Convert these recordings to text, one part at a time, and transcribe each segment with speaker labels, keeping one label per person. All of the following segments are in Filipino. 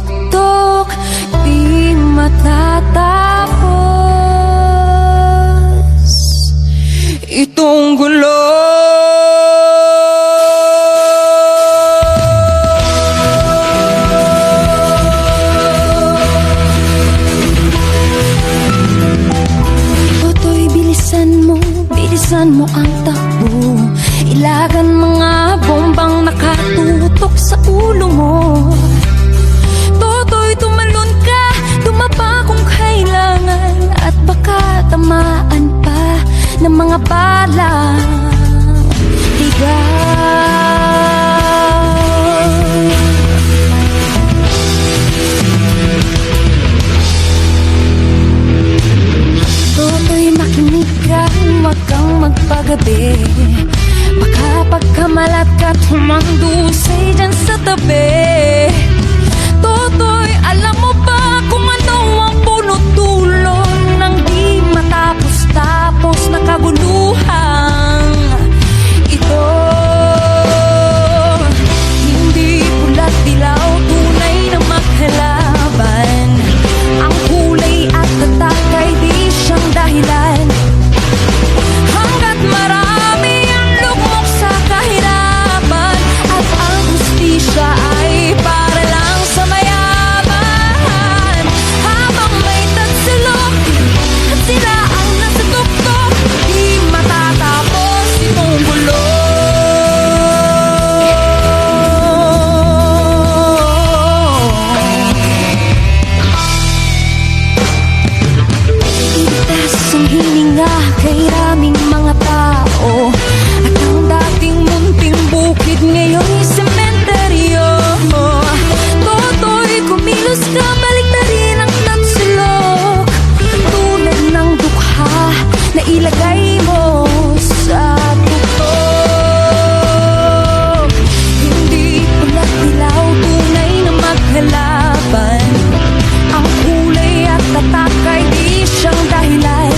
Speaker 1: tuktok, di matatapos itong gulo. Bilisan mo ang takbo, ilagan mga bombang nakatutok sa ulo mo. Toto'y tumalon ka, tumapa kung kailangan, at baka tamaan pa ng mga bala. Huwag kang magpagabi, baka pagkamalat ka tumandusay dyan sa tabi. Toto'y alam mo ba kung ano ang punot dulo ng di matapos-tapos na kaguluhan ito? Hindi pula't dilaw, tunay na maghalaban. Ang kulay at tatak ay di siyang dahilan. Marami ang lugmok sa kahirapan, at ang hustisya ay para lang sa mayaman. Habang may tagsilok at sila ang nasa tuktok, di matatapos itong gulo. Itas ang hininga kay raming mga tao, at ang dating munting bukid ngayon'y sementeryo. Toto'y kumilos ka, balik na rin ang tatsulok, tulad ng dukha na ilagay mo sa tuktok. Hindi pula't dilaw, tunay na maghalaban. Ang kulay at tatak ay di siyang dahilan.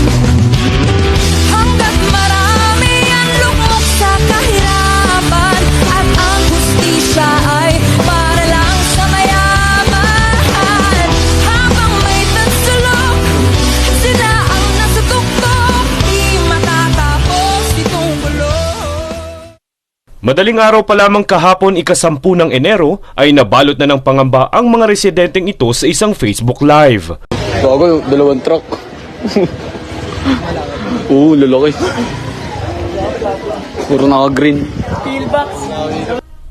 Speaker 2: Madaling araw pa lamang kahapon, ika-10 ng Enero, ay nabalot na ng pangamba ang mga residenteng ito sa isang Facebook Live.
Speaker 3: Bago, 2 truck. Oo, lalaki. Puro naka-green.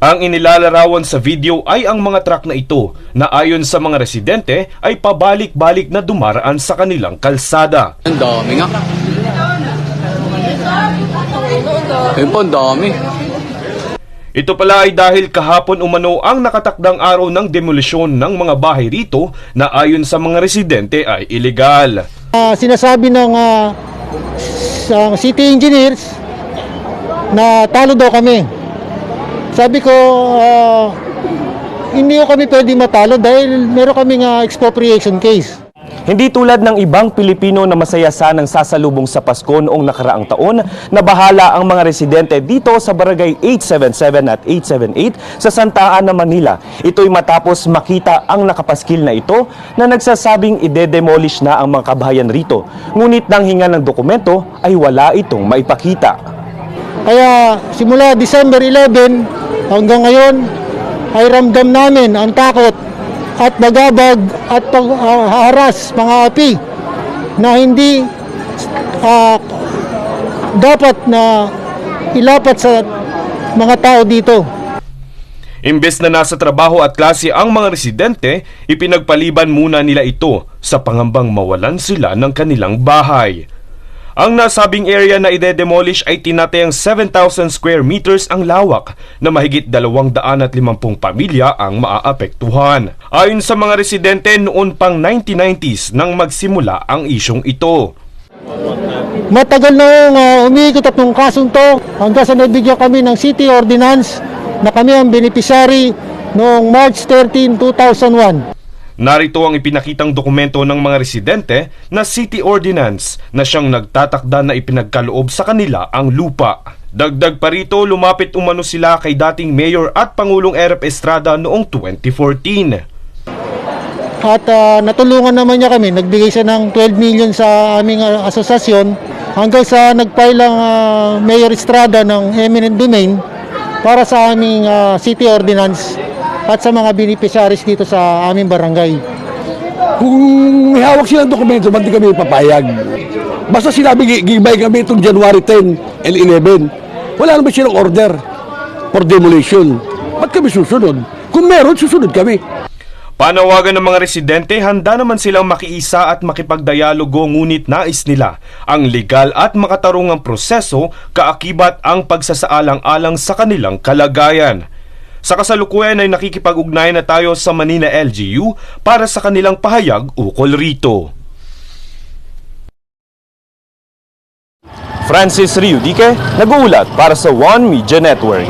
Speaker 2: Ang inilalarawan sa video ay ang mga truck na ito na ayon sa mga residente ay pabalik-balik na dumaraan sa kanilang kalsada.
Speaker 3: Ang dami nga. Ayun pa, ang dami.
Speaker 2: Ito pala ay dahil kahapon umano ang nakatakdang araw ng demolisyon ng mga bahay rito na ayon sa mga residente ay illegal.
Speaker 4: Sinasabi ng city engineers na talo daw kami. Sabi ko, hindi ko kami pwede matalo dahil meron kaming expropriation case.
Speaker 5: Hindi tulad ng ibang Pilipino na masaya sanang sasalubong sa Pasko noong nakaraang taon, na bahala ang mga residente dito sa Barangay 877 at 878 sa Santa Ana, Manila. Ito'y matapos makita ang nakapaskil na ito na nagsasabing ide-demolish na ang mga kabahayan rito. Ngunit nang hinga ng dokumento ay wala itong maipakita.
Speaker 4: Kaya simula December 11 hanggang ngayon ay ramdam namin ang takot at bagabag at paghaharas mga api na hindi dapat na ilapat sa mga tao dito.
Speaker 2: Imbes na nasa trabaho at klase ang mga residente, ipinagpaliban muna nila ito sa pangambang mawalan sila ng kanilang bahay. Ang nasabing area na ide-demolish ay tinatayang 7,000 square meters ang lawak na mahigit 250 pamilya ang maaapektuhan. Ayon sa mga residente, noon pang 1990s nang magsimula ang isyong ito.
Speaker 4: Matagal na umiikot at ng kasong to hanggang sa nabigyan kami ng city ordinance na kami ang beneficiary noong March 13, 2001.
Speaker 2: Narito ang ipinakitang dokumento ng mga residente na city ordinance na siyang nagtatakda na ipinagkaloob sa kanila ang lupa. Dagdag pa rito, lumapit umano sila kay dating Mayor at Pangulong Erep Estrada noong 2014.
Speaker 4: at natulungan naman niya kami. Nagbigay siya ng 12 million sa aming asosasyon hanggang sa nag-file ang Mayor Estrada ng eminent domain para sa aming city ordinance at sa mga beneficiaries dito sa aming barangay.
Speaker 6: Kung may hawak silang dokumento, ba't di kami papayag? Basta sinabi, gigibay kami itong January 10 and 11. Wala naman silang order for demolition. Ba't kami susunod? Kung meron, susunod kami.
Speaker 2: Panawagan ng mga residente, handa naman silang makiisa at makipagdialogo, ngunit nais nila ang legal at makatarungang proseso kaakibat ang pagsasaalang-alang sa kanilang kalagayan. Sa kasalukuyan ay nakikipag-ugnayan na tayo sa Manila LGU para sa kanilang pahayag ukol rito.
Speaker 5: Francis Riudique, nag-uulat para sa One Media Network.